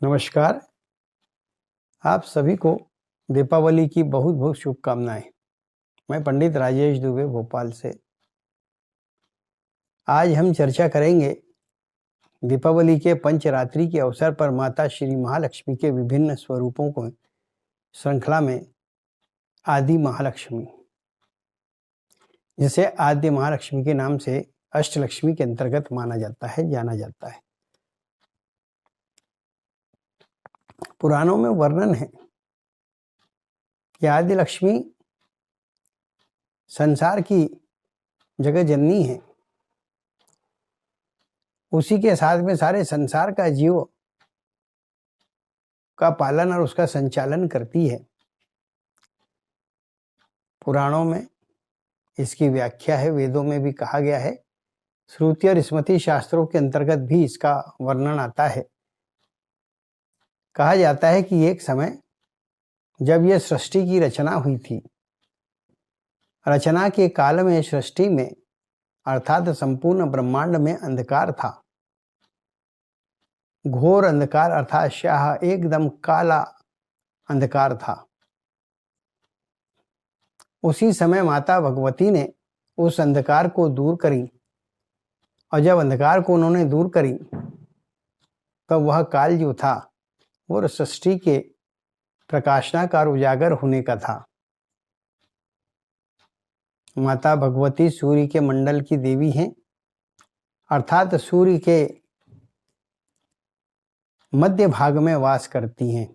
नमस्कार। आप सभी को दीपावली की बहुत बहुत शुभकामनाएं। मैं पंडित राजेश दुबे भोपाल से। आज हम चर्चा करेंगे दीपावली के पंचरात्रि के अवसर पर माता श्री महालक्ष्मी के विभिन्न स्वरूपों को श्रृंखला में आदि महालक्ष्मी, जिसे आद्य महालक्ष्मी के नाम से अष्टलक्ष्मी के अंतर्गत माना जाता है, जाना जाता है। पुराणों में वर्णन है कि आदि लक्ष्मी संसार की जगत जननी है। उसी के साथ में सारे संसार का जीव का पालन और उसका संचालन करती है। पुराणों में इसकी व्याख्या है, वेदों में भी कहा गया है, श्रुति और स्मृति शास्त्रों के अंतर्गत भी इसका वर्णन आता है। कहा जाता है कि एक समय जब यह सृष्टि की रचना हुई थी, रचना के काल में सृष्टि में अर्थात संपूर्ण ब्रह्मांड में अंधकार था। घोर अंधकार अर्थात शाह, एकदम काला अंधकार था। उसी समय माता भगवती ने उस अंधकार को दूर करी, और जब अंधकार को उन्होंने दूर करी तो वह काल जो था वो सृष्टि के प्रकाशनाकार उजागर होने का था। माता भगवती सूर्य के मंडल की देवी हैं, अर्थात सूर्य के मध्य भाग में वास करती हैं।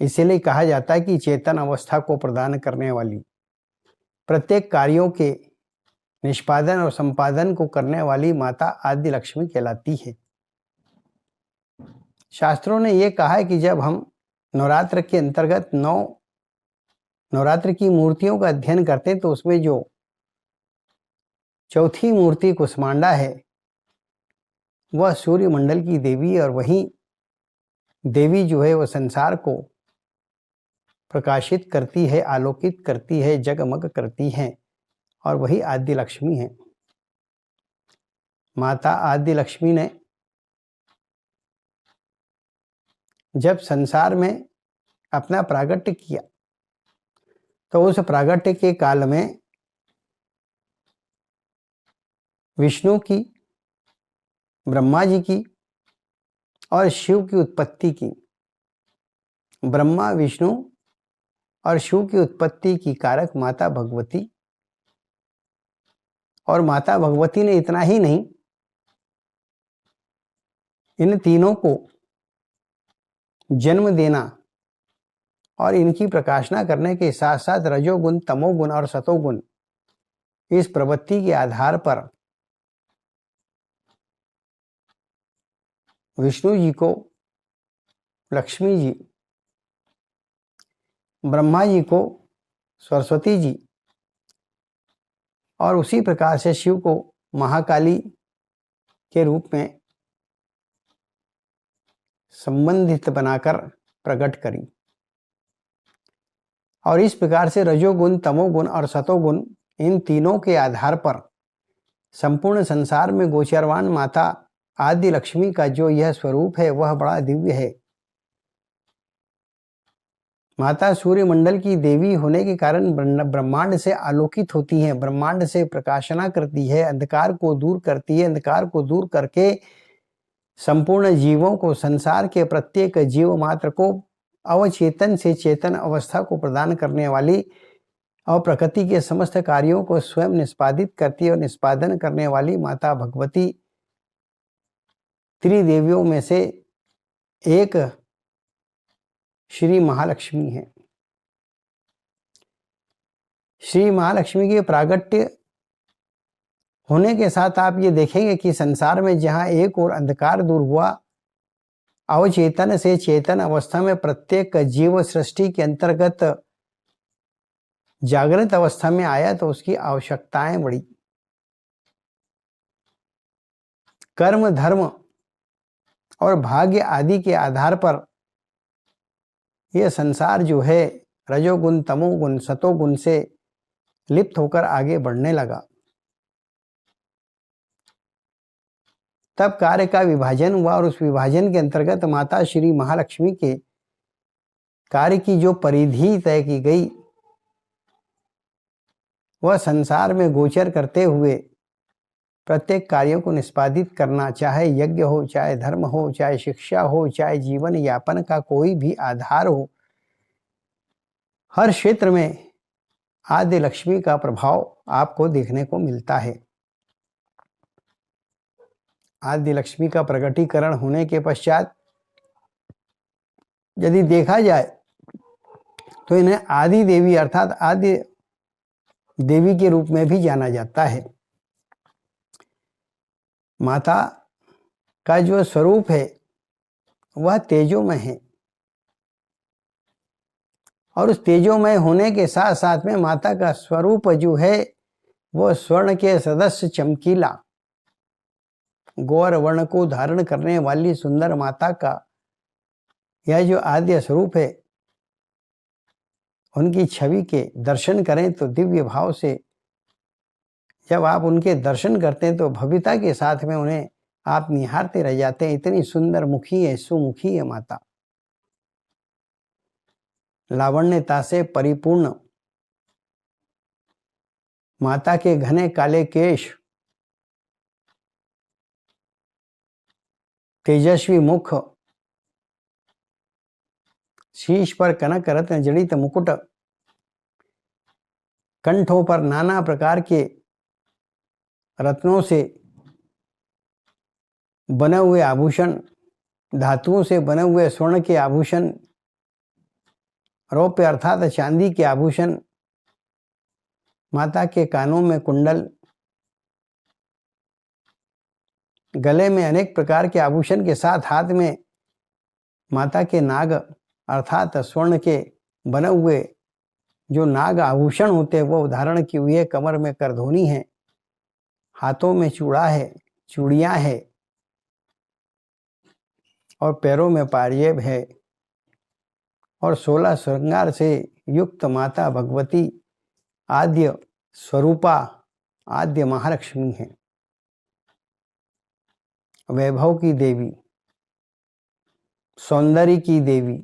इसलिए कहा जाता है कि चेतन अवस्था को प्रदान करने वाली, प्रत्येक कार्यों के निष्पादन और संपादन को करने वाली माता आदि लक्ष्मी कहलाती है। शास्त्रों ने यह कहा है कि जब हम नवरात्र के अंतर्गत 9 नवरात्र की मूर्तियों का अध्ययन करते हैं तो उसमें जो चौथी मूर्ति कुष्मांडा है वह सूर्य मंडल की देवी है, और वही देवी जो है वह संसार को प्रकाशित करती है, आलोकित करती है, जगमग करती है, और वही आदि लक्ष्मी है। माता आदि लक्ष्मी ने जब संसार में अपना प्रागट्य किया तो उस प्रागट्य के काल में विष्णु की, ब्रह्मा जी की और शिव की उत्पत्ति की। ब्रह्मा, विष्णु और शिव की उत्पत्ति की कारक माता भगवती, और माता भगवती ने इतना ही नहीं, इन तीनों को जन्म देना और इनकी प्रकाशना करने के साथ साथ रजोगुण, तमोगुण और सतोगुण, इस प्रवृत्ति के आधार पर विष्णु जी को लक्ष्मी जी, ब्रह्मा जी को सरस्वती जी, और उसी प्रकार से शिव को महाकाली के रूप में संबंधित बनाकर प्रकट करी। और इस प्रकार से रजोगुण, तमोगुण और सतोगुण, इन तीनों के आधार पर संपूर्ण संसार में गोचरवान माता आदि लक्ष्मी का जो यह स्वरूप है वह बड़ा दिव्य है। माता सूर्य मंडल की देवी होने के कारण ब्रह्मांड से आलोकित होती है, ब्रह्मांड से प्रकाशना करती है, अंधकार को दूर करती है। अंधकार को दूर करके संपूर्ण जीवों को, संसार के प्रत्येक जीव मात्र को अवचेतन से चेतन अवस्था को प्रदान करने वाली और प्रकृति के समस्त कार्यों को स्वयं निष्पादित करती है और निष्पादन करने वाली माता भगवती त्रिदेवियों में से एक श्री महालक्ष्मी है। श्री महालक्ष्मी के प्रागट्य होने के साथ आप ये देखेंगे कि संसार में जहां एक और अंधकार दूर हुआ, अवचेतन से चेतन अवस्था में प्रत्येक जीव सृष्टि के अंतर्गत जागृत अवस्था में आया, तो उसकी आवश्यकताएं बढ़ी। कर्म, धर्म और भाग्य आदि के आधार पर यह संसार जो है रजोगुण, तमोगुण, सतोगुण से लिप्त होकर आगे बढ़ने लगा। तब कार्य का विभाजन हुआ और उस विभाजन के अंतर्गत माता श्री महालक्ष्मी के कार्य की जो परिधि तय की गई वह संसार में गोचर करते हुए प्रत्येक कार्यों को निष्पादित करना, चाहे यज्ञ हो, चाहे धर्म हो, चाहे शिक्षा हो, चाहे जीवन यापन का कोई भी आधार हो, हर क्षेत्र में आद्य लक्ष्मी का प्रभाव आपको देखने को मिलता है। आद्य लक्ष्मी का प्रकटीकरण होने के पश्चात यदि देखा जाए तो इन्हें आदि देवी अर्थात आद्य देवी के रूप में भी जाना जाता है। माता का जो स्वरूप है वह तेजोमय है और उस तेजोमय होने के साथ साथ में माता का स्वरूप जो है वह स्वर्ण के सदस्य चमकीला गौर वर्ण को धारण करने वाली सुंदर माता का यह जो आद्य स्वरूप है, उनकी छवि के दर्शन करें तो दिव्य भाव से जब आप उनके दर्शन करते हैं तो भव्यता के साथ में उन्हें आप निहारते रह जाते हैं। इतनी सुंदर मुखी है, सुमुखी है माता, लावण्यता से परिपूर्ण। माता के घने काले केश, तेजस्वी मुख, शीश पर कनक रत्न जड़ित मुकुट, कंठों पर नाना प्रकार के रत्नों से बने हुए आभूषण, धातुओं से बने हुए स्वर्ण के आभूषण, रौप्य अर्थात चांदी के आभूषण, माता के कानों में कुंडल, गले में अनेक प्रकार के आभूषण के साथ हाथ में माता के नाग अर्थात स्वर्ण के बने हुए जो नाग आभूषण होते हैं वो धारण की हुई है। कमर में करधोनी है, हाथों में चूड़ा है, चूड़ियां है और पैरों में पाजेब है और 16 श्रृंगार से युक्त माता भगवती आद्य स्वरूपा आद्य महालक्ष्मी है, वैभव की देवी, सौंदर्य की देवी,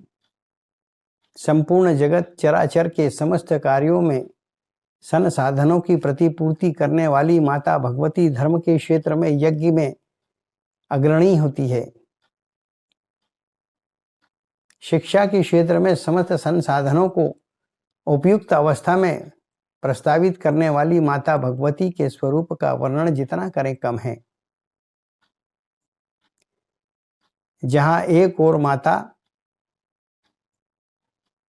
संपूर्ण जगत चराचर के समस्त कार्यों में संसाधनों की प्रतिपूर्ति करने वाली माता भगवती धर्म के क्षेत्र में यज्ञ में अग्रणी होती है। शिक्षा के क्षेत्र में समस्त संसाधनों को उपयुक्त अवस्था में प्रस्तावित करने वाली माता भगवती के स्वरूप का वर्णन जितना करें कम है। जहां एक और माता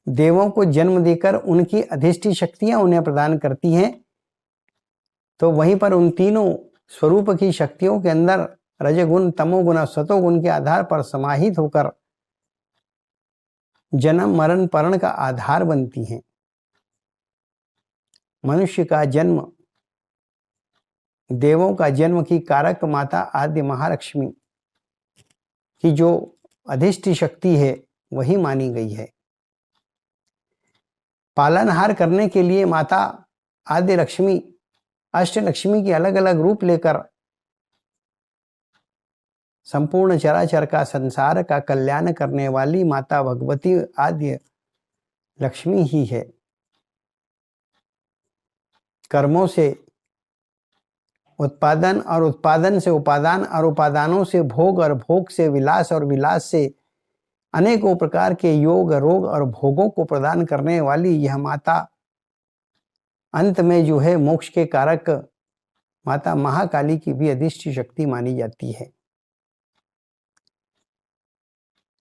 देवों को जन्म देकर उनकी अधिष्ठि शक्तियां उन्हें प्रदान करती हैं, तो वहीं पर उन तीनों स्वरूप की शक्तियों के अंदर रजगुण, तमोगुण और सतोगुण के आधार पर समाहित होकर जन्म मरण परण का आधार बनती हैं। मनुष्य का जन्म, देवों का जन्म की कारक माता आद्य महालक्ष्मी की जो अधिष्ठि शक्ति है वही मानी गई है। पालनहार करने के लिए माता आद्य लक्ष्मी अष्टलक्ष्मी के अलग अलग रूप लेकर संपूर्ण चराचर का संसार का कल्याण करने वाली माता भगवती आद्य लक्ष्मी ही है। कर्मों से उत्पादन और उत्पादन से उपादान और उपादानों से भोग और भोग से विलास और विलास से अनेकों प्रकार के योग, रोग और भोगों को प्रदान करने वाली यह माता अंत में जो है मोक्ष के कारक माता महाकाली की भी अधिष्ठि शक्ति मानी जाती है।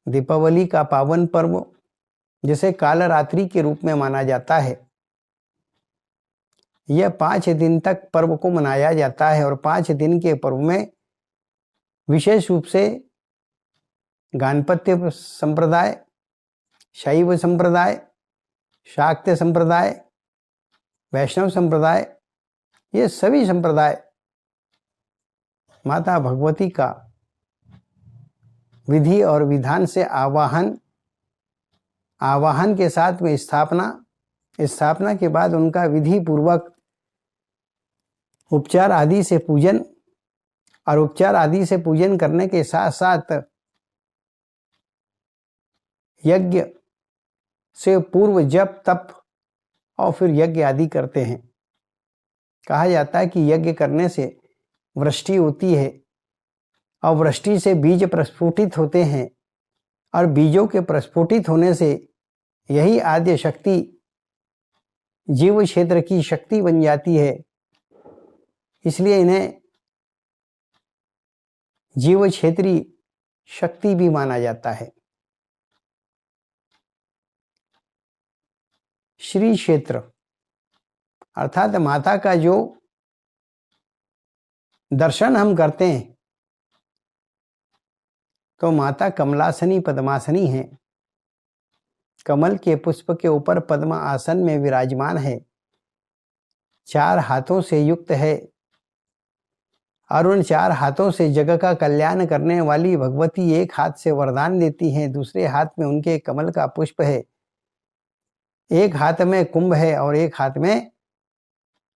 दीपावली का पावन पर्व जिसे कालरात्रि के रूप में माना जाता है, यह 5 दिन तक पर्व को मनाया जाता है और 5 दिन के पर्व में विशेष रूप से गाणपत्य संप्रदाय, शैव संप्रदाय, शाक्य संप्रदाय, वैष्णव संप्रदाय, ये सभी संप्रदाय माता भगवती का विधि और विधान से आवाहन के साथ में स्थापना के बाद उनका विधि पूर्वक उपचार आदि से पूजन और उपचार आदि से पूजन करने के साथ साथ यज्ञ से पूर्व जप तप और फिर यज्ञ आदि करते हैं। कहा जाता है कि यज्ञ करने से वृष्टि होती है और वृष्टि से बीज प्रस्फुटित होते हैं और बीजों के प्रस्फुटित होने से यही आद्य शक्ति जीव क्षेत्र की शक्ति बन जाती है। इसलिए इन्हें जीव क्षेत्री शक्ति भी माना जाता है। श्री क्षेत्र अर्थात माता का जो दर्शन हम करते हैं तो माता कमलासनी पद्मासनी है, कमल के पुष्प के ऊपर पद्म आसन में विराजमान है, 4 हाथों से युक्त है और उन 4 हाथों से जग का कल्याण करने वाली भगवती एक हाथ से वरदान देती हैं, दूसरे हाथ में उनके कमल का पुष्प है, एक हाथ में कुंभ है और एक हाथ में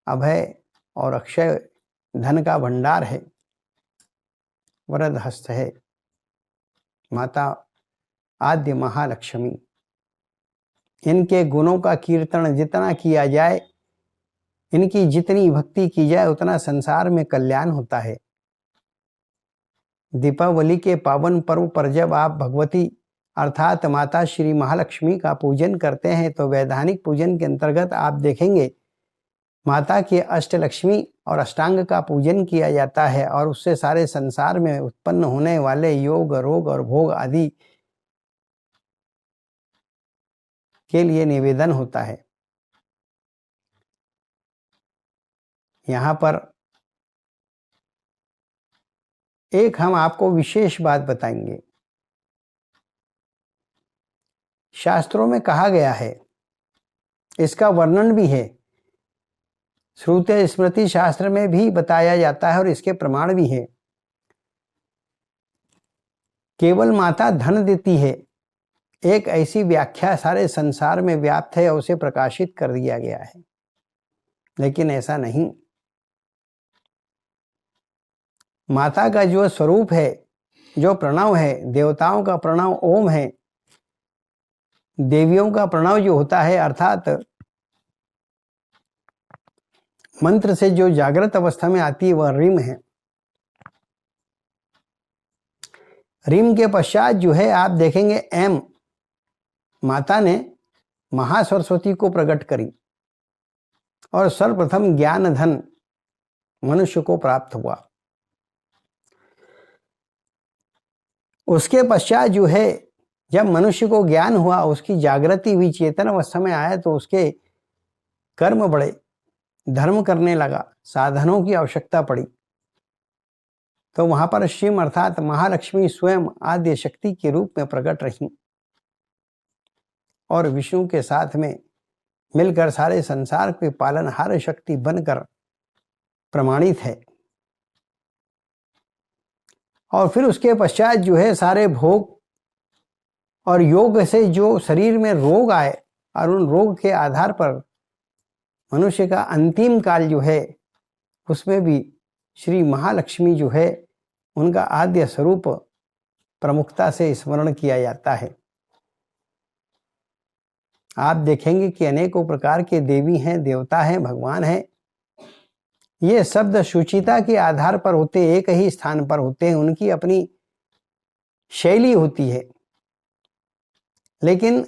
अभय और अक्षय धन का भंडार है, वरद हस्त है। माता आद्य महालक्ष्मी, इनके गुणों का कीर्तन जितना किया जाए, इनकी जितनी भक्ति की जाए उतना संसार में कल्याण होता है। दीपावली के पावन पर्व पर जब आप भगवती अर्थात माता श्री महालक्ष्मी का पूजन करते हैं तो वैधानिक पूजन के अंतर्गत आप देखेंगे माता के अष्टलक्ष्मी और अष्टांग का पूजन किया जाता है और उससे सारे संसार में उत्पन्न होने वाले योग रोग और भोग आदि के लिए निवेदन होता है। यहाँ पर एक हम आपको विशेष बात बताएंगे। शास्त्रों में कहा गया है, इसका वर्णन भी है, श्रुति स्मृति शास्त्र में भी बताया जाता है और इसके प्रमाण भी है। केवल माता धन देती है, एक ऐसी व्याख्या सारे संसार में व्याप्त है और उसे प्रकाशित कर दिया गया है, लेकिन ऐसा नहीं। माता का जो स्वरूप है, जो प्रणव है, देवताओं का प्रणव ओम है, देवियों का प्रणव जो होता है अर्थात मंत्र से जो जागृत अवस्था में आती है वह रिम है। रिम के पश्चात जो है आप देखेंगे एम, माता ने महासरस्वती को प्रकट करी और सर्वप्रथम ज्ञान धन मनुष्य को प्राप्त हुआ। उसके पश्चात जो है जब मनुष्य को ज्ञान हुआ, उसकी जागृति हुई, चेतन अवस्था में आया तो उसके कर्म बढ़े, धर्म करने लगा, साधनों की आवश्यकता पड़ी, तो वहां पर शिव अर्थात महालक्ष्मी स्वयं आद्य शक्ति के रूप में प्रकट रही और विष्णु के साथ में मिलकर सारे संसार के पालनहार शक्ति बनकर प्रमाणित है। और फिर उसके पश्चात जो है सारे भोग और योग से जो शरीर में रोग आए और उन रोग के आधार पर मनुष्य का अंतिम काल जो है उसमें भी श्री महालक्ष्मी जो है उनका आद्य स्वरूप प्रमुखता से स्मरण किया जाता है। आप देखेंगे कि अनेकों प्रकार के देवी हैं, देवता हैं, भगवान हैं। ये शब्द शुचिता के आधार पर होते, एक ही स्थान पर होते हैं, उनकी अपनी शैली होती है। लेकिन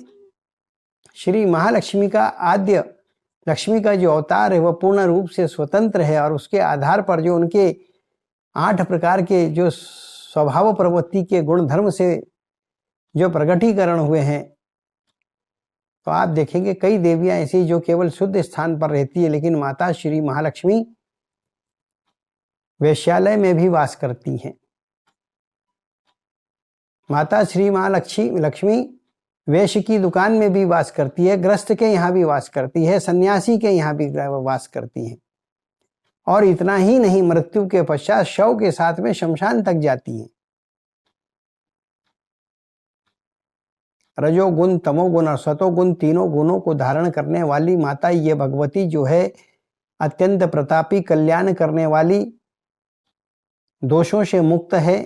श्री महालक्ष्मी का आद्य लक्ष्मी का जो अवतार है वह पूर्ण रूप से स्वतंत्र है और उसके आधार पर जो उनके 8 प्रकार के जो स्वभाव प्रवृत्ति के गुण धर्म से जो प्रकटीकरण हुए हैं, तो आप देखेंगे कई देवियां ऐसी जो केवल शुद्ध स्थान पर रहती है, लेकिन माता श्री महालक्ष्मी वेश्यालय में भी वास करती हैं। माता श्री महालक्ष्मी वेश्य की दुकान में भी वास करती है, गृहस्थ के यहाँ भी वास करती है, सन्यासी के यहाँ भी वास करती है। और इतना ही नहीं, मृत्यु के पश्चात शव के साथ में शमशान तक जाती है। रजोगुण, तमोगुण और सतोगुण तीनों गुणों को धारण करने वाली माता ये भगवती जो है अत्यंत प्रतापी, कल्याण करने वाली दोषों से मुक्त है,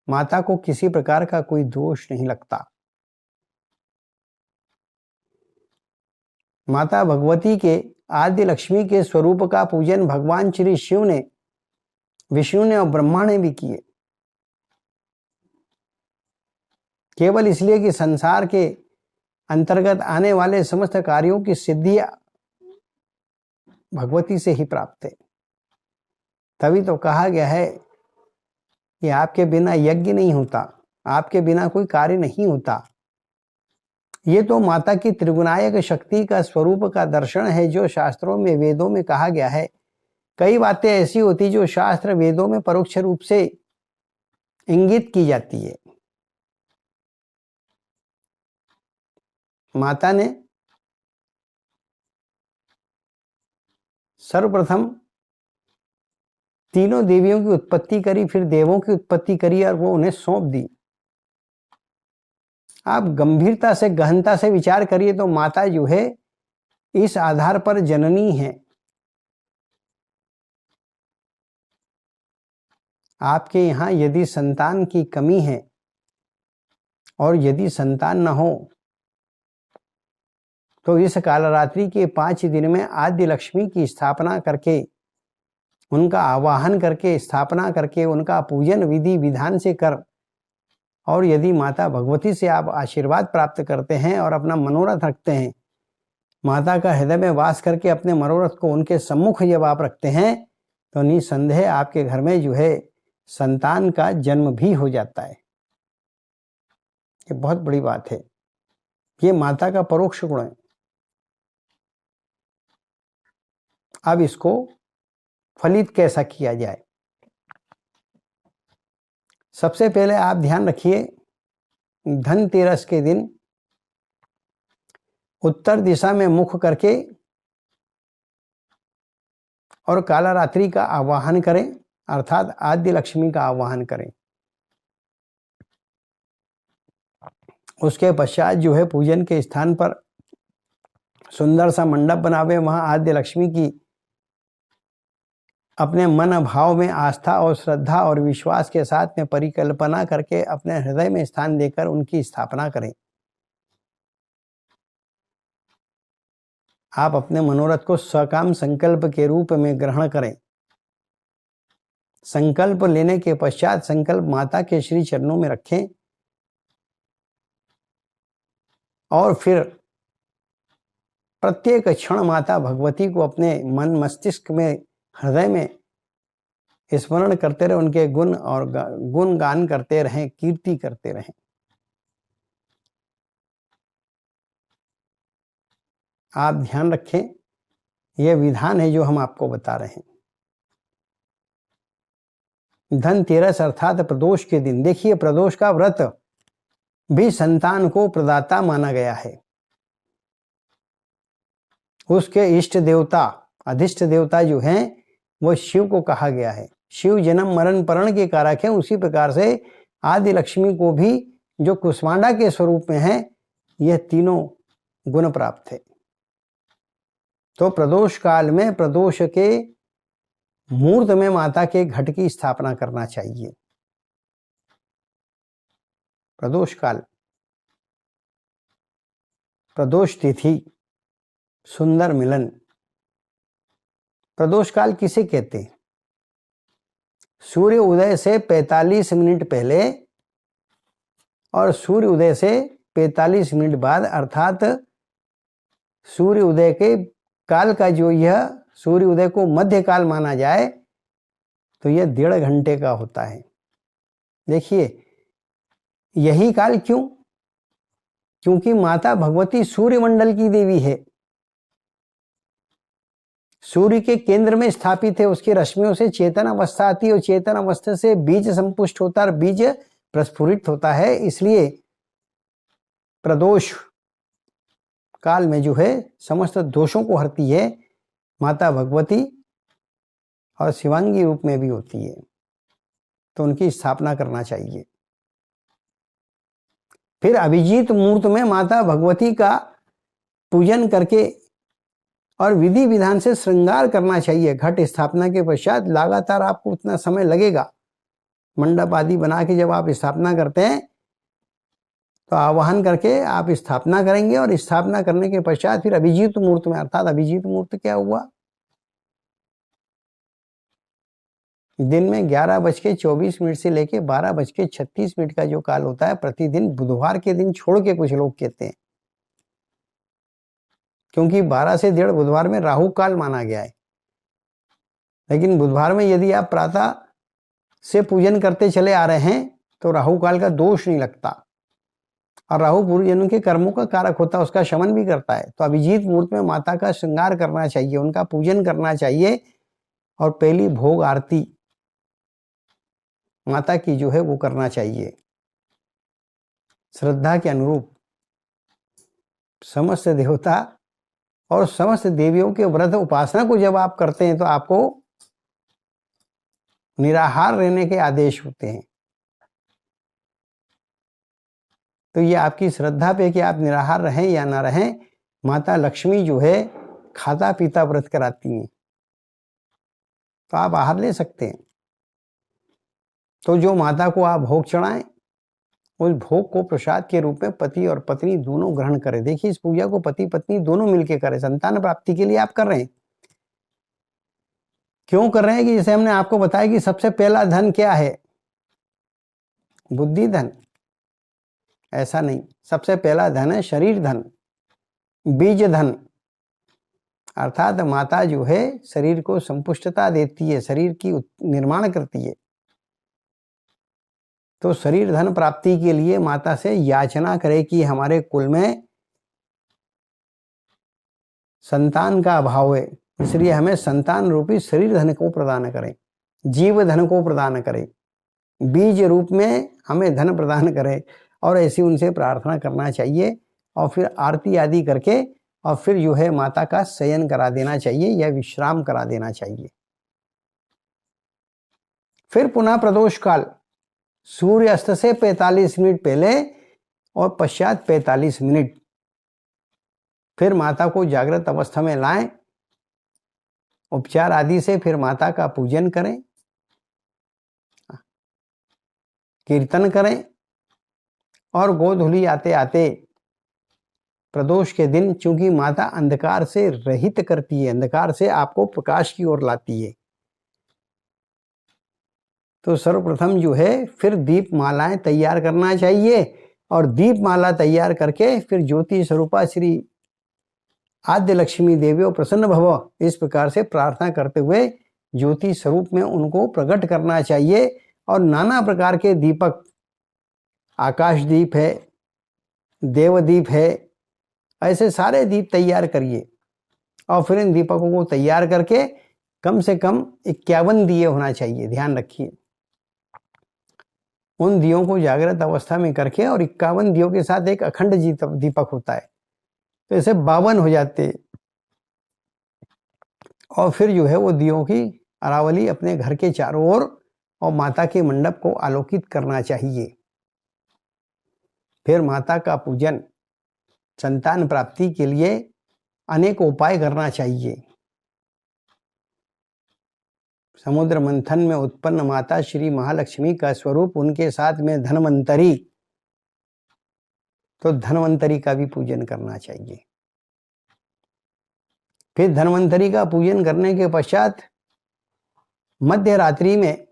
माता को किसी प्रकार का कोई दोष नहीं लगता। माता भगवती के आद्य लक्ष्मी के स्वरूप का पूजन भगवान श्री शिव ने, विष्णु ने और ब्रह्मा ने भी किए, केवल इसलिए कि संसार के अंतर्गत आने वाले समस्त कार्यों की सिद्धि भगवती से ही प्राप्त है। तभी तो कहा गया है कि आपके बिना यज्ञ नहीं होता, आपके बिना कोई कार्य नहीं होता। ये तो माता की त्रिगुणायक शक्ति का स्वरूप का दर्शन है, जो शास्त्रों में, वेदों में कहा गया है। कई बातें ऐसी होती जो शास्त्र वेदों में परोक्ष रूप से इंगित की जाती है। माता ने सर्वप्रथम तीनों देवियों की उत्पत्ति करी, फिर देवों की उत्पत्ति करी और वो उन्हें सौंप दी। आप गंभीरता से, गहनता से विचार करिए तो माता जो है इस आधार पर जननी है। आपके यहाँ यदि संतान की कमी है और यदि संतान न हो तो इस कालरात्रि के 5 दिन में आद्य लक्ष्मी की स्थापना करके, उनका आवाहन करके, स्थापना करके, उनका पूजन विधि विधान से कर, और यदि माता भगवती से आप आशीर्वाद प्राप्त करते हैं और अपना मनोरथ रखते हैं, माता का हृदय में वास करके अपने मनोरथ को उनके सम्मुख जब आप रखते हैं तो निसंदेह आपके घर में जो है संतान का जन्म भी हो जाता है। ये बहुत बड़ी बात है, ये माता का परोक्ष गुण है। अब इसको फलित कैसा किया जाए? सबसे पहले आप ध्यान रखिए, धनतेरस के दिन उत्तर दिशा में मुख करके और कालरात्रि का आवाहन करें, अर्थात आद्य लक्ष्मी का आवाहन करें। उसके पश्चात जो है पूजन के स्थान पर सुंदर सा मंडप बनावे, वहां आद्य लक्ष्मी की अपने मन भाव में आस्था और श्रद्धा और विश्वास के साथ में परिकल्पना करके अपने हृदय में स्थान देकर उनकी स्थापना करें। आप अपने मनोरथ को सकाम संकल्प के रूप में ग्रहण करें। संकल्प लेने के पश्चात संकल्प माता के श्री चरणों में रखें और फिर प्रत्येक क्षण माता भगवती को अपने मन मस्तिष्क में, हृदय में स्मरण करते रहे, उनके गुण और गुण गान करते रहें, कीर्ति करते रहें। आप ध्यान रखें, यह विधान है जो हम आपको बता रहे हैं। धनतेरस अर्थात प्रदोष के दिन, देखिए प्रदोष का व्रत भी संतान को प्रदाता माना गया है। उसके इष्ट देवता, अधिष्ट देवता जो हैं वो शिव को कहा गया है। शिव जन्म मरण परण के कारक हैं, उसी प्रकार से आदि लक्ष्मी को भी जो कुष्मांडा के स्वरूप में है, यह तीनों गुण प्राप्त है। तो प्रदोष काल में प्रदोष के मुहूर्त में माता के घट की स्थापना करना चाहिए। प्रदोष काल, प्रदोष तिथि, सुंदर मिलन। प्रदोष काल किसे कहते हैं? सूर्य उदय से 45 मिनट पहले और सूर्य उदय से 45 मिनट बाद, अर्थात सूर्य उदय के काल का जो यह सूर्य उदय को मध्य काल माना जाए तो यह 1.5 घंटे का होता है। देखिए यही काल क्यों? क्योंकि माता भगवती सूर्य मंडल की देवी है, सूर्य के केंद्र में स्थापित है। उसकी रश्मियों से चेतन अवस्था आती है और चेतन अवस्था से बीज संपुष्ट होता है और बीज प्रस्फुरित होता है। इसलिए प्रदोष काल में जो है समस्त दोषों को हरती है माता भगवती, और शिवांगी रूप में भी होती है, तो उनकी स्थापना करना चाहिए। फिर अभिजीत मुहूर्त में माता भगवती का पूजन करके और विधि विधान से श्रृंगार करना चाहिए। घट स्थापना के पश्चात लगातार आपको उतना समय लगेगा। मंडप आदि बना के जब आप स्थापना करते हैं तो आवाहन करके आप स्थापना करेंगे, और स्थापना करने के पश्चात फिर अभिजीत मुहूर्त में, अर्थात अभिजीत मुहूर्त क्या हुआ, दिन में 11:24 से लेके 12:36 का जो काल होता है, प्रतिदिन बुधवार के दिन छोड़ के कुछ लोग कहते हैं, क्योंकि 12 से 1:30 बुधवार में राहु काल माना गया है। लेकिन बुधवार में यदि आप प्रातः से पूजन करते चले आ रहे हैं तो राहु काल का दोष नहीं लगता, और राहु पूर्वजन्म के कर्मों का कारक होता है, उसका शमन भी करता है। तो अभिजीत मुहूर्त में माता का श्रृंगार करना चाहिए, उनका पूजन करना चाहिए, और पहली भोग आरती माता की जो है वो करना चाहिए श्रद्धा के अनुरूप। समस्त देवता और समस्त देवियों के व्रत उपासना को जब आप करते हैं तो आपको निराहार रहने के आदेश होते हैं। तो ये आपकी श्रद्धा पे कि आप निराहार रहें या ना रहें, माता लक्ष्मी जो है खाता पीता व्रत कराती हैं, तो आप आहार ले सकते हैं। तो जो माता को आप भोग चढ़ाएं, उस भोग को प्रसाद के रूप में पति और पत्नी दोनों ग्रहण करें। देखिए, इस पूजा को पति पत्नी दोनों मिलकर करें। संतान प्राप्ति के लिए आप कर रहे हैं। क्यों कर रहे हैं कि जैसे हमने आपको बताया कि सबसे पहला धन क्या है, बुद्धि धन। ऐसा नहीं, सबसे पहला धन है शरीर धन, बीज धन, अर्थात माता जो है शरीर को संपुष्टता देती है, शरीर की निर्माण करती है। तो शरीर धन प्राप्ति के लिए माता से याचना करे कि हमारे कुल में संतान का अभाव है, इसलिए हमें संतान रूपी शरीर धन को प्रदान करें, जीव धन को प्रदान करें, बीज रूप में हमें धन प्रदान करें, और ऐसी उनसे प्रार्थना करना चाहिए। और फिर आरती आदि करके और फिर जो है माता का शयन करा देना चाहिए या विश्राम करा देना चाहिए। फिर पुनः प्रदोष काल, सूर्य अस्त से 45 मिनट पहले और पश्चात 45 मिनट, फिर माता को जागृत अवस्था में लाएं, उपचार आदि से फिर माता का पूजन करें, कीर्तन करें, और गोधूली आते आते प्रदोष के दिन, चूंकि माता अंधकार से रहित करती है, अंधकार से आपको प्रकाश की ओर लाती है, तो सर्वप्रथम जो है फिर दीप मालाएं तैयार करना चाहिए, और दीप माला तैयार करके फिर ज्योति स्वरूपा श्री आद्य लक्ष्मी देवी प्रसन्न भव, इस प्रकार से प्रार्थना करते हुए ज्योति स्वरूप में उनको प्रकट करना चाहिए। और नाना प्रकार के दीपक, आकाश दीप है, देवदीप है, ऐसे सारे दीप तैयार करिए, और फिर इन दीपकों को तैयार करके कम से कम 51 दिए होना चाहिए। ध्यान रखिए, उन दियों को जागृत अवस्था में करके, और 51 दियों के साथ एक अखंड दीपक होता है, तो ऐसे 52 हो जाते। और फिर जो है वो दियों की अरावली अपने घर के चारों ओर और माता के मंडप को आलोकित करना चाहिए। फिर माता का पूजन, संतान प्राप्ति के लिए अनेक उपाय करना चाहिए। समुद्र मंथन में उत्पन्न माता श्री महालक्ष्मी का स्वरूप, उनके साथ में धन्वंतरी, तो धन्वंतरी का भी पूजन करना चाहिए। फिर धन्वंतरी का पूजन करने के पश्चात मध्य रात्रि में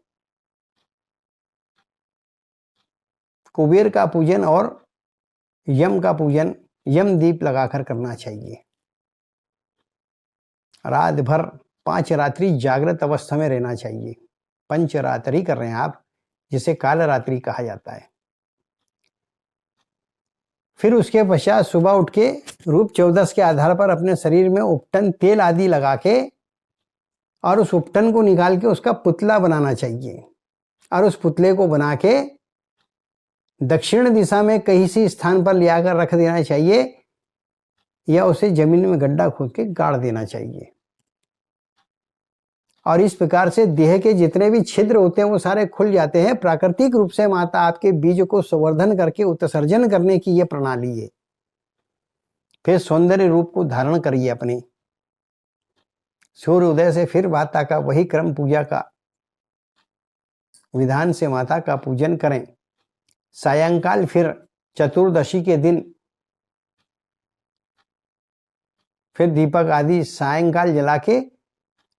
कुबेर का पूजन और यम का पूजन, यम दीप लगाकर करना चाहिए। रात भर 5 रात्रि जागृत अवस्था में रहना चाहिए। पंचरात्रि कर रहे हैं आप, जिसे काल रात्रि कहा जाता है। फिर उसके पश्चात सुबह उठ के रूप 14 के आधार पर अपने शरीर में उपटन तेल आदि लगा के, और उस उपटन को निकाल के उसका पुतला बनाना चाहिए, और उस पुतले को बना के दक्षिण दिशा में कहीं सी स्थान पर ले आकर रख देना चाहिए, या उसे जमीन में गड्ढा खोद के गाड़ देना चाहिए। और इस प्रकार से देह के जितने भी छिद्र होते हैं वो सारे खुल जाते हैं। प्राकृतिक रूप से माता आपके बीज को संवर्धन करके उत्सर्जन करने की यह प्रणाली है। फिर सौंदर्य रूप को धारण करिए अपने, सूर्योदय से फिर माता का वही क्रम पूजा का विधान से माता का पूजन करें। सायंकाल फिर चतुर्दशी के दिन फिर दीपक आदि सायंकाल जला के,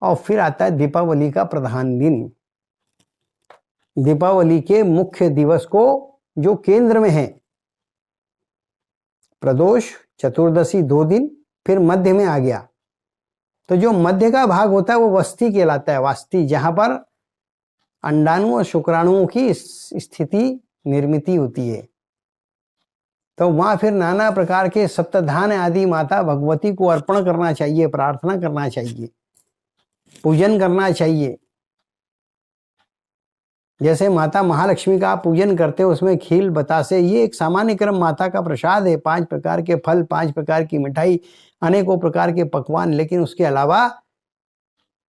और फिर आता है दीपावली का प्रधान दिन। दीपावली के मुख्य दिवस को जो केंद्र में है, प्रदोष चतुर्दशी 2 दिन, फिर मध्य में आ गया, तो जो मध्य का भाग होता है वो वस्ती कहलाता है। वास्ती, जहां पर अंडाणु और शुक्राणुओं की स्थिति निर्मिति होती है। तो वहां फिर नाना प्रकार के सप्तधान आदि माता भगवती को अर्पण करना चाहिए, प्रार्थना करना चाहिए, पूजन करना चाहिए। जैसे माता महालक्ष्मी का आप पूजन करते हो, उसमें खील बतासे, ये एक सामान्य क्रम माता का प्रसाद है। 5 प्रकार के फल, 5 प्रकार की मिठाई, अनेकों प्रकार के पकवान, लेकिन उसके अलावा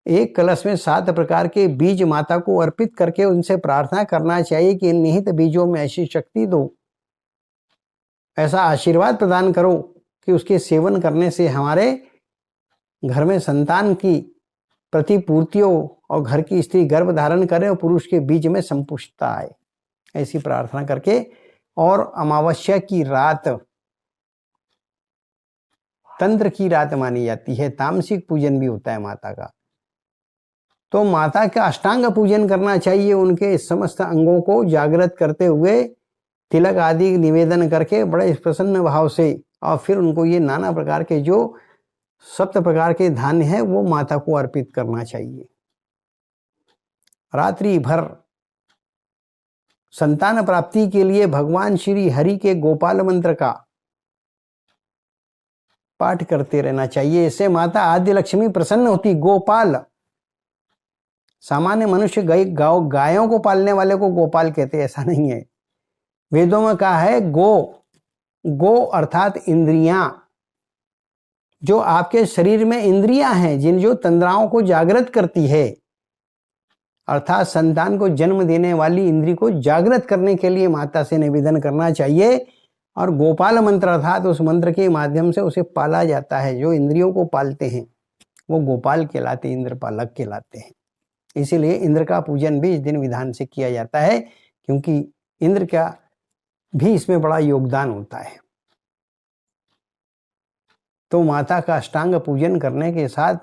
एक कलश में 7 प्रकार के बीज माता को अर्पित करके उनसे प्रार्थना करना चाहिए कि इन निहित बीजों में ऐसी शक्ति दो, ऐसा आशीर्वाद प्रदान करो कि उसके सेवन करने से हमारे घर में संतान की प्रतिपूर्ति हो और घर की स्त्री गर्भ धारण करे और पुरुष के बीच में संपुष्टता आए। ऐसी प्रार्थना करके, और अमावस्या की रात तंत्र की रात मानी जाती है, तामसिक पूजन भी होता है माता का। तो माता का अष्टांग पूजन करना चाहिए, उनके समस्त अंगों को जागृत करते हुए तिलक आदि निवेदन करके बड़े प्रसन्न भाव से, और फिर उनको ये नाना प्रकार के जो 7 प्रकार के धान्य है वो माता को अर्पित करना चाहिए। रात्रि भर संतान प्राप्ति के लिए भगवान श्री हरि के गोपाल मंत्र का पाठ करते रहना चाहिए। इससे माता आद्य लक्ष्मी प्रसन्न होती। गोपाल, सामान्य मनुष्य गायों को पालने वाले को गोपाल कहते हैं, ऐसा नहीं है। वेदों में कहा है गो अर्थात इंद्रियां, जो आपके शरीर में इंद्रियां हैं, जिन जो तंद्राओं को जागृत करती है, अर्थात संतान को जन्म देने वाली इंद्री को जागृत करने के लिए माता से निवेदन करना चाहिए। और गोपाल मंत्र अर्थात उस मंत्र के माध्यम से उसे पाला जाता है। जो इंद्रियों को पालते हैं वो गोपाल कहलाते, इंद्र पालक कहलाते हैं। इसीलिए इंद्र का पूजन भी इस दिन विधान से किया जाता है, क्योंकि इंद्र का भी इसमें बड़ा योगदान होता है। तो माता का अष्टांग पूजन करने के साथ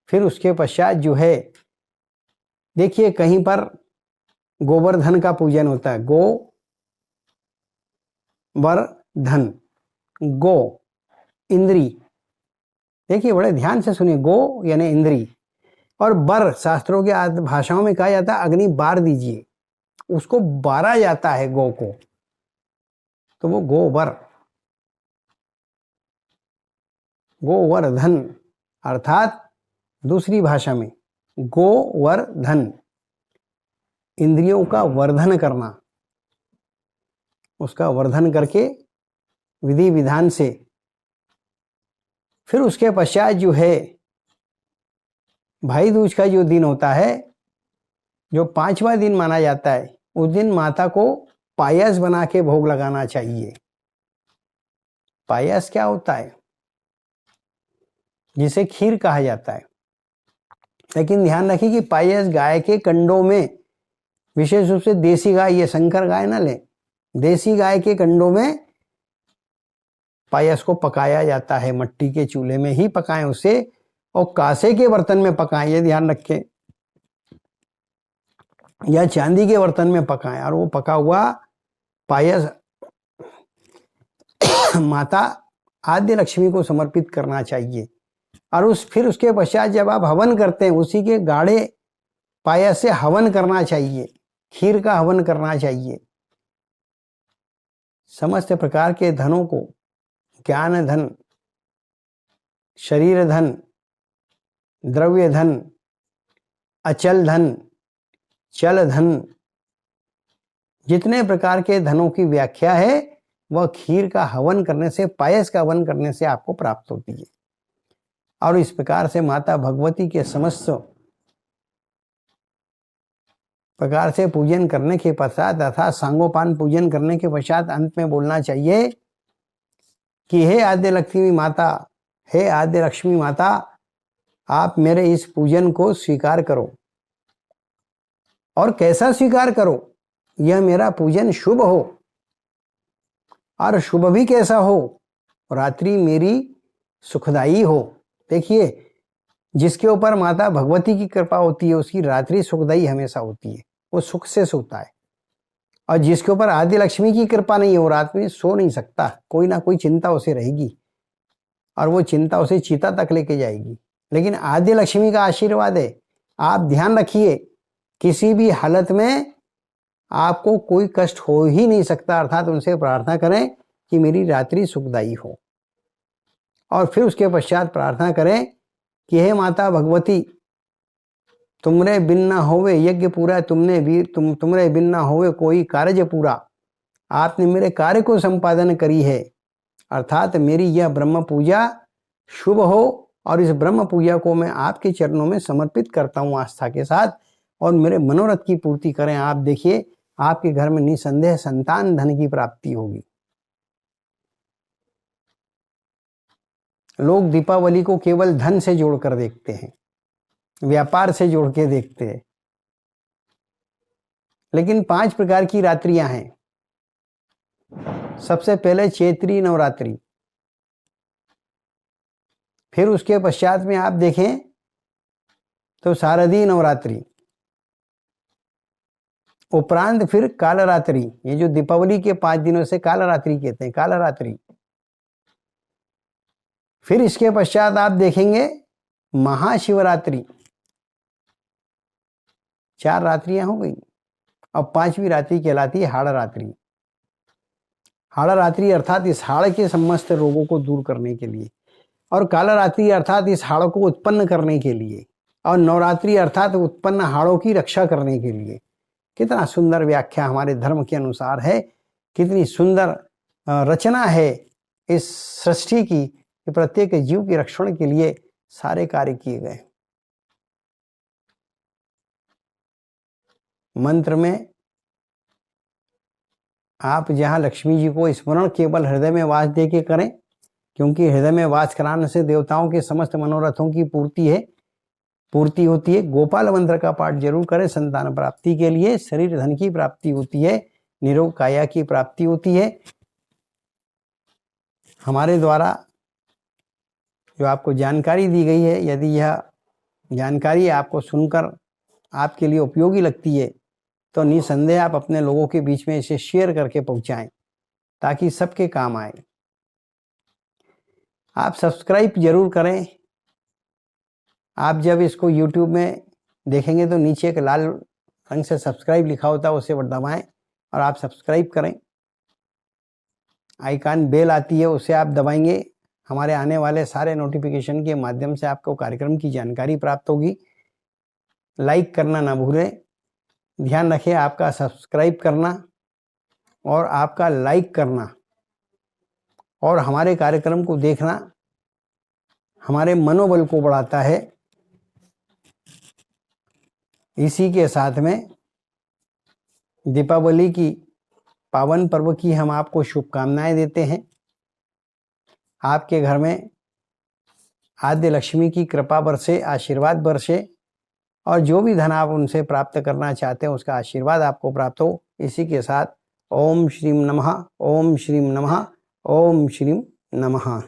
फिर उसके पश्चात जो है, देखिए कहीं पर गोवर्धन का पूजन होता है। गोवर्धन, गो इंद्री, देखिए बड़े ध्यान से सुनिए, गो यानी इंद्री, और बर शास्त्रों के भाषाओं में कहा जाता है अग्नि बार दीजिए, उसको बारा जाता है गो को, तो वो गोवर्धन अर्थात दूसरी भाषा में गोवर्धन, इंद्रियों का वर्धन करना, उसका वर्धन करके विधि विधान से। फिर उसके पश्चात जो है भाई दूज का जो दिन होता है, जो 5वां दिन माना जाता है, उस दिन माता को पायस बना के भोग लगाना चाहिए। पायस क्या होता है? जिसे खीर कहा जाता है। लेकिन ध्यान रखिए कि पायस गाय के कंडों में, विशेष रूप से देसी गाय, ये संकर गाय ना लें, देसी गाय के कंडों में पायस को पकाया जाता है। मट्टी के चूल्हे में ही पकाएं उसे, और कांसे के बर्तन में पकाएं, ये ध्यान रखें, या चांदी के बर्तन में पकाएं। और वो पका हुआ पायस माता आद्य लक्ष्मी को समर्पित करना चाहिए। और फिर उसके पश्चात जब आप हवन करते हैं, उसी के गाढ़े पायस से हवन करना चाहिए, खीर का हवन करना चाहिए। समस्त प्रकार के धनों को, ज्ञान धन, शरीर धन, द्रव्य धन, अचल धन, चल धन, जितने प्रकार के धनों की व्याख्या है वह खीर का हवन करने से, पायस का हवन करने से आपको प्राप्त होती है। और इस प्रकार से माता भगवती के समस्त प्रकार से पूजन करने के पश्चात, अर्थात सांगोपान पूजन करने के पश्चात अंत में बोलना चाहिए कि हे आद्य लक्ष्मी माता, हे आद्य लक्ष्मी माता, आप मेरे इस पूजन को स्वीकार करो। और कैसा स्वीकार करो? यह मेरा पूजन शुभ हो, और शुभ भी कैसा हो? रात्रि मेरी सुखदाई हो। देखिए, जिसके ऊपर माता भगवती की कृपा होती है उसकी रात्रि सुखदाई हमेशा होती है, वो सुख से सोता है। और जिसके ऊपर आदि लक्ष्मी की कृपा नहीं है वो रात में सो नहीं सकता, कोई ना कोई चिंता उसे रहेगी और वो चिंता उसे चिता तक लेके जाएगी। लेकिन आदि लक्ष्मी का आशीर्वाद है। आप ध्यान रखिए, किसी भी हालत में आपको कोई कष्ट हो ही नहीं सकता। अर्थात उनसे प्रार्थना करें कि मेरी रात्रि सुखदायी हो, और फिर उसके पश्चात प्रार्थना करें कि हे माता भगवती, तुमरे बिन ना होवे यज्ञ पूरा, तुमरे बिन ना होवे कोई कार्य पूरा। आपने मेरे कार्य को संपादन करी है, अर्थात मेरी यह ब्रह्म पूजा शुभ हो, और इस ब्रह्म पूजा को मैं आपके चरणों में समर्पित करता हूँ आस्था के साथ, और मेरे मनोरथ की पूर्ति करें। आप देखिए, आपके घर में निसंदेह संतान धन की प्राप्ति होगी। लोग दीपावली को केवल धन से जोड़कर देखते हैं, व्यापार से जोड़ के देखते हैं, लेकिन 5 प्रकार की रात्रियां हैं। सबसे पहले चैत्री नवरात्रि, फिर उसके पश्चात में आप देखें तो शारदीय नवरात्रि, उपरांत फिर कालरात्रि। ये जो दीपावली के 5 दिनों से कालरात्रि कहते हैं, कालरात्रि। फिर इसके पश्चात आप देखेंगे महाशिवरात्रि। 4 रात्रियां हो गई। अब 5वीं रात्रि कहलाती है हाड़रात्रि। हाड़रात्रि अर्थात इस हाड़ के समस्त रोगों को दूर करने के लिए, और कालरात्रि अर्थात इस हाड़ों को उत्पन्न करने के लिए, और नवरात्रि अर्थात उत्पन्न हाड़ों की रक्षा करने के लिए। कितना सुंदर व्याख्या हमारे धर्म के अनुसार है, कितनी सुंदर रचना है इस सृष्टि की, कि प्रत्येक जीव के रक्षण के लिए सारे कार्य किए गए। मंत्र में आप जहां लक्ष्मी जी को स्मरण केवल हृदय में वास दे के करें, क्योंकि हृदय में वास कराने से देवताओं के समस्त मनोरथों की पूर्ति होती है। गोपाल मंत्र का पाठ जरूर करें, संतान प्राप्ति के लिए, शरीर धन की प्राप्ति होती है, निरोग काया की प्राप्ति होती है। हमारे द्वारा जो आपको जानकारी दी गई है, यदि यह जानकारी आपको सुनकर आपके लिए उपयोगी लगती है तो निसंदेह आप अपने लोगों के बीच में इसे शेयर करके पहुंचाएं, ताकि सबके काम आए। आप सब्सक्राइब जरूर करें। आप जब इसको YouTube में देखेंगे तो नीचे एक लाल रंग से सब्सक्राइब लिखा होता है, उसे दबाएं और आप सब्सक्राइब करें। आइकन बेल आती है, उसे आप दबाएंगे, हमारे आने वाले सारे नोटिफिकेशन के माध्यम से आपको कार्यक्रम की जानकारी प्राप्त होगी। लाइक करना ना भूलें। ध्यान रखें, आपका सब्सक्राइब करना और आपका लाइक करना और हमारे कार्यक्रम को देखना हमारे मनोबल को बढ़ाता है। इसी के साथ में दीपावली की पावन पर्व की हम आपको शुभकामनाएं देते हैं। आपके घर में आद्य लक्ष्मी की कृपा बरसे, आशीर्वाद बरसे, और जो भी धन आप उनसे प्राप्त करना चाहते हैं उसका आशीर्वाद आपको प्राप्त हो। इसी के साथ ओम श्रीम नमः, ओम श्रीम नमः, ओम श्रीम नमः।